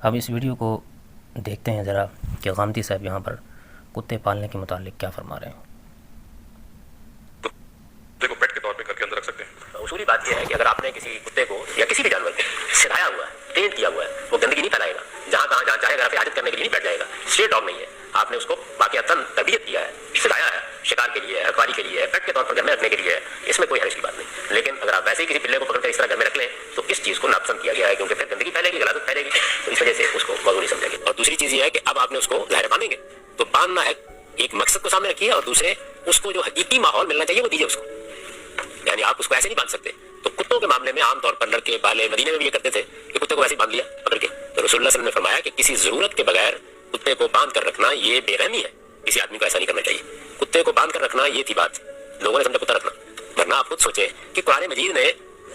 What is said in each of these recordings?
اب اس ویڈیو کو دیکھتے ہیں ذرا کہ غامدی صاحب یہاں پر کتے پالنے کے متعلق کیا فرما رہے ہیں۔ کو پیٹ کے طور پہ گھر کے اندر رکھ سکتے ہیں۔ اصولی بات یہ ہے کہ اگر آپ نے کسی کتے کو یا کسی بھی جانور کو سکھایا ہوا ہے، ٹرین کیا ہوا ہے، وہ گندگی نہیں پھیلائے گا، جہاں چاہے گھر پہ حاجت کرنے کے لیے نہیں بیٹھ جائے گا، اسٹریٹ ڈاگ نہیں ہے، آپ نے اس کو باقاعدہ تربیت کیا ہے، سکھایا ہے، شکار کے لیے ہے، رکھوالی کے لیے ہے، پیٹ کے طور پر گھر میں رکھنے کے لیے ہے، اس میں کوئی حرج کی بات نہیں۔ لیکن اگر آپ ویسے ہی کسی بلے کو پکڑ کر اس طرح گھر میں رکھ لیں تو اس چیز کو ناپسند کیا گیا ہے، کیونکہ پھر گندگی پھیلے گی، غلاظت پھیلے گی، تو اس وجہ سے اس کو موضوع نہیں سمجھا گیا۔ اور دوسری چیز یہ ہے کہ اب آپ نے اس کو ظاہر باندھیں گے تو باندھنا ہے، ایک مقصد کو سامنے رکھیے، اور دوسرے اس کو جو حقیقی ماحول ملنا چاہیے وہ دیجیے اس کو، یعنی آپ اس کو ایسے نہیں باندھ سکتے۔ تو کتوں کے معاملے میں عام طور پر لڑکے بالے مدینے میں بھی یہ کرتے تھے کہ کتے کو ایسے باندھ لیا پکڑ کے، تو رسول اللہ صلی اللہ علیہ وسلم نے فرمایا کہ کسی ضرورت کے بغیر کتے کو باندھ کر رکھنا یہ بے رحمی ہے، کسی آدمی کو ایسا نہیں کرنا چاہیے۔ کتے کو باندھ کر رکھنا یہ تھی بات، لوگوں نے سمجھا کتا رکھنا، ورنہ آپ خود سوچیں کہ قرآن مجید نے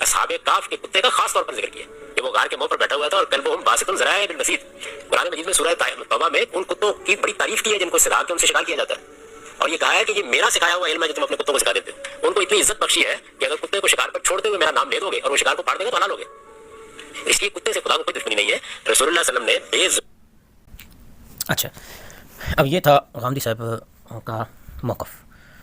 اصحاب کاف کے کتے کا خاص طور پر ذکر کیا کہ وہ غار کے منہ پر بیٹھا ہوا تھا اور کلبہم باسط ذرائع بالوسید۔ قرآن مجید میں سورہ توبہ میں ان کتوں کی بڑی تعریف کی ہے جن کو سکھا کے ان سے شکار کیا جاتا ہے، اور یہ کہا ہے کہ یہ میرا سکھایا ہوا علم ہے جو تم اپنے کتوں کو سکھا دیتے ہو۔ ان کو اتنی عزت بخشی ہے کہ اگر کتے کو شکار پر چھوڑتے ہوئے میرا نام لے دو گے اور وہ شکار کو پاڑ دے گا تو حلال ہوگے، اس لیے کتے سے خدا کو کوئی دشمنی نہیں ہے۔ رسول اللہ صلی اللہ علیہ وسلم نے اچھا، اب یہ تھا غامدی صاحب کا موقف۔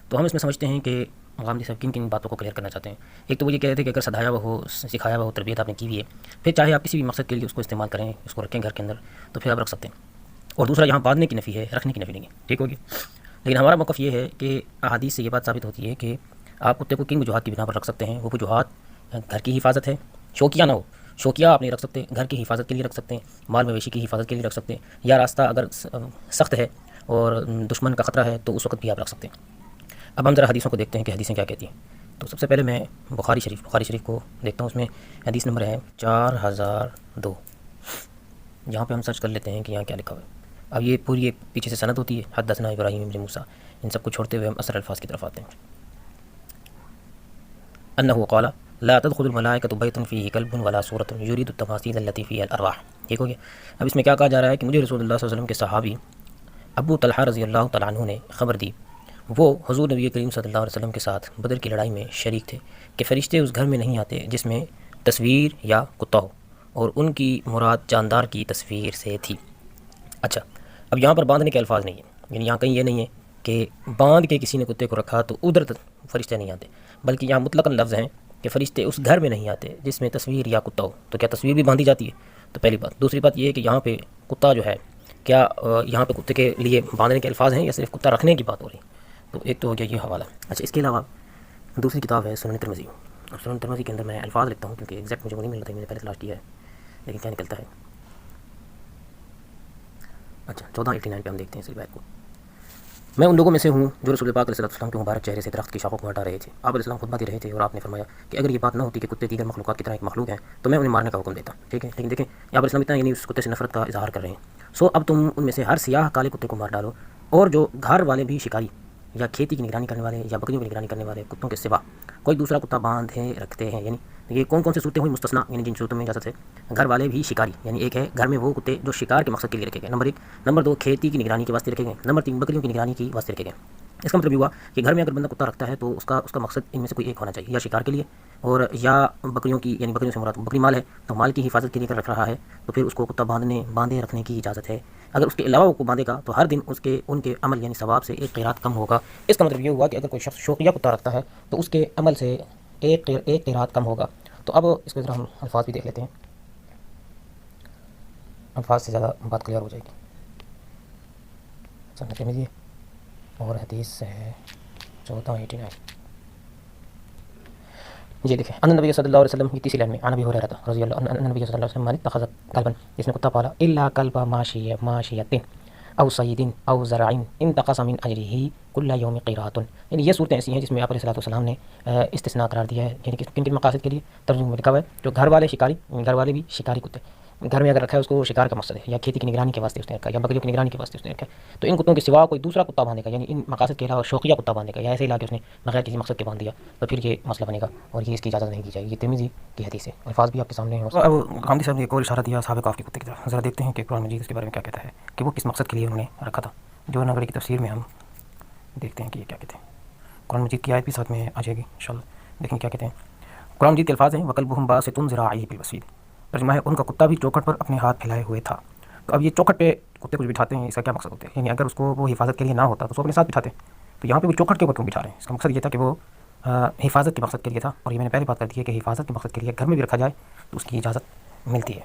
تو ہم اس میں سمجھتے ہیں کہ غامدی صاحب کن کن باتوں کو کلیئر کرنا چاہتے ہیں۔ ایک تو وہ یہ کہہ رہے تھے کہ اگر سدھایا ہوا ہو، سکھایا ہوا ہو، تربیت آپ نے کی ہوئی ہے، پھر چاہے آپ کسی بھی مقصد کے لیے اس کو استعمال کریں، اس کو رکھیں گھر کے اندر، تو پھر آپ رکھ سکتے ہیں۔ اور دوسرا یہاں باندھنے کی نفی ہے، رکھنے کی نفی نہیں ہے، ٹھیک ہوگی۔ لیکن ہمارا موقف یہ ہے کہ احادیث سے یہ بات ثابت ہوتی ہے کہ آپ کتے کو کن وجوہات کی بنا پر رکھ سکتے ہیں۔ وہ وجوہات گھر کی حفاظت ہے، شوقیہ نہ ہو، شوقیہ آپ نہیں رکھ سکتے، گھر کی حفاظت کے لیے رکھ سکتے ہیں، مال مویشی کی حفاظت کے لیے رکھ سکتے ہیں، یا راستہ اگر سخت ہے اور دشمن کا خطرہ ہے تو اس وقت بھی آپ رکھ سکتے ہیں۔ اب ہم ذرا حدیثوں کو دیکھتے ہیں کہ حدیثیں کیا کہتی ہیں۔ تو سب سے پہلے میں بخاری شریف کو دیکھتا ہوں، اس میں حدیث نمبر ہے 4002۔ یہاں پہ ہم سرچ کر لیتے ہیں کہ یہاں کیا لکھا ہوا ہے۔ اب یہ پوری ایک پیچھے سے سند ہوتی ہے، حدثنا ابراہیم بن موسیٰ، ان سب کو چھوڑتے ہوئے ہم اصل الفاظ کی طرف آتے ہیں۔ انه قال لا تدخل الملائکۃ بیتا فیہ کلب ولا صورۃ یرید التماثیل التی فیہا الارواح، ٹھیک ہو گیا۔ اب اس میں کیا کہا جا رہا ہے کہ مجھے رسول اللہ صلی اللہ علیہ وسلم کے صحابی ابو طلحہ رضی اللہ تعالیٰ عنہ نے خبر دی، وہ حضور نبی کریم صلی اللہ علیہ وسلم کے ساتھ بدر کی لڑائی میں شریک تھے، کہ فرشتے اس گھر میں نہیں آتے جس میں تصویر یا کتا ہو، اور ان کی مراد جاندار کی تصویر سے تھی۔ اچھا، اب یہاں پر باندھنے کے الفاظ نہیں ہیں، یعنی یہاں کہیں یہ نہیں ہے کہ باندھ کے کسی نے کتے کو رکھا تو ادھر فرشتے نہیں آتے، بلکہ یہاں مطلق لفظ ہیں کہ فرشتے اس گھر میں نہیں آتے جس میں تصویر یا کتا ہو۔ تو کیا تصویر بھی باندھی جاتی ہے؟ تو پہلی بات۔ دوسری بات یہ ہے کہ یہاں پہ کتا جو ہے، کیا یہاں پہ کتے کے لیے باندھنے کے الفاظ ہیں یا صرف کتا رکھنے کی بات ہو رہی ہے؟ تو ایک تو ہو گیا یہ حوالہ۔ اچھا، اس کے علاوہ دوسری کتاب ہے سنن ترمذی، اور سنن ترمذی کے اندر میں الفاظ لکھتا ہوں کیونکہ ایگزیکٹ مجھے وہ نہیں مل رہا تھا، میں نے پہلے تلاش کیا ہے لیکن کیا نکلتا ہے۔ اچھا، 1489 پہ ہم دیکھتے ہیں اس روایت کو۔ میں ان لوگوں میں سے ہوں جو رسول پاک علیہ السلام کے مبارک چہرے سے درخت کی شاخوں کو ہٹا رہے تھے۔ آپ علیہ السلام خطبہ دے رہے تھے اور آپ نے فرمایا کہ اگر یہ بات نہ ہوتی کہ کتے دیگر مخلوقات کی طرح ایک مخلوق ہیں تو میں انہیں مارنے کا حکم دیتا، ٹھیک ہے۔ لیکن دیکھیں آپ علیہ السلام اتنا یعنی اس کتے سے نفرت کا اظہار کر رہے ہیں۔ سو اب تم ان میں سے ہر سیاہ کالے کتے کو مار ڈالو، اور جو گھر والے بھی شکاری یا کھیتی کی نگرانی کرنے والے یا بکریوں کی نگرانی کرنے والے کتوں کے سوا کوئی دوسرا کتا باندھے رکھتے ہیں، یعنی یہ کون سی صورتیں ہوئی مستثنا، یعنی جن صورتوں میں اجازت ہے گھر والے بھی شکاری، یعنی ایک ہے گھر میں وہ کتے جو شکار کے مقصد کے لیے رکھے گئے، نمبر 1۔ نمبر 2، کھیتی کی نگرانی کے واسطے رکھے گئے، نمبر 3، بکریوں کی نگرانی کی واسطے رکھے گئے۔ اس کا مطلب یہ ہوا کہ گھر میں اگر بندہ کتا رکھتا ہے تو اس کا مقصد ان میں سے کوئی ایک ہونا چاہیے، یا شکار کے لیے اور یا بکریوں کی، یعنی بکریوں سے مراد بکری مال ہے تو مال کی حفاظت کے لیے اگر رکھ رہا ہے تو پھر اس کو کتا باندھے رکھنے کی اجازت ہے۔ اگر اس کے علاوہ وہ کو باندھے گا تو ہر دن ان کے عمل یعنی ثواب سے ایک قیرات کم ہوگا۔ اس کا مطلب یہ ہوا کہ اگر کوئی شخص شوقیہ کتا رکھتا ہے تو اس کے عمل سے ایک قیرات کم ہوگا۔ تو اب اس کے ذرا ہم الفاظ بھی دیکھ لیتے ہیں، الفاظ سے زیادہ بات کلیئر ہو جائے گی۔ سنت ترمذی اور حدیث ہے 1489۔ یہ دیکھیں، ان نبی صلی اللہ علیہ وسلم کی تیسری لائن میں عن ابی ہریرہ رضی اللہ عنہ ان نبی صلی اللہ علیہ وسلم اتخذ کلبا، جس نے کتا پالا، الا کلب ماشیۃ او صید او زرع انتقص من اجرہ کل یوم قیرات، یعنی یہ صورتیں ایسی ہیں جس میں آپ علیہ السلام نے استثناء قرار دیا ہے، یعنی کن کن مقاصد کے لیے؟ ترجمے میں لکھا ہوا ہے جو گھر والے شکاری، گھر والے بھی شکاری کتے گھر میں اگر رکھا ہے اس کو شکار کا مقصد ہے، یا کھیتی کی نگرانی کے واسطے اس نے رکھا ہے، یا بکریوں کی نگرانی کے واسطے اس نے رکھا ہے، تو ان کتوں کے سوا کوئی دوسرا کتا باندھے گا، یعنی ان مقاصد کے علاوہ شوقیہ کتا باندھے گا یا ایسے علاقے اس نے بغیر کسی مقصد کے باندھ دیا تو پھر یہ مسئلہ بنے گا اور یہ اس کی اجازت نہیں دی جائے گی۔ یہ ترمذی کی حدیث ہے، الفاظ بھی آپ کے سامنے ہیں۔ اب غامدی صاحب نے ایک اور اشارہ دیا اصحاب کہف کے کتے کی طرف، ذرا دیکھتے ہیں کہ قرآن مجید اس کے بارے میں کیا کہتا ہے کہ وہ کس مقصد کے لیے انہوں نے رکھا تھا۔ جو نگڑی کی تفسیر میں ہم دیکھتے ہیں کہ یہ کیا کہتے ہیں، قرآن مجید کی آیت بھی ساتھ میں آ جائے گی انشاءاللہ، دیکھیں کیا کہتے ہیں۔ قرآن مجید کے الفاظ ہیں وَكَلْبُهُمْ بَاسِطٌ ذِرَاعَيْهِ بِالْوَصِيدِ، ترجمہ ہے ان کا کتا بھی چوکھٹ پر اپنے ہاتھ پھیلائے ہوئے تھا۔ تو اب یہ چوکھٹ پہ کتے کو جو بٹھاتے ہیں اس کا کیا مقصد ہوتا ہے؟ یعنی اگر اس کو وہ حفاظت کے لیے نہ ہوتا تو اس کو اپنے ساتھ بٹھاتے، تو یہاں پہ وہ چوکھٹ کے اوپر کیوں بٹھا رہے ہیں؟ اس کا مقصد یہ تھا کہ وہ حفاظت کے مقصد کے لیے تھا، اور یہ میں نے پہلے بات کر دی ہے کہ حفاظت کے مقصد کے لیے گھر میں بھی رکھا جائے تو اس کی اجازت ملتی ہے۔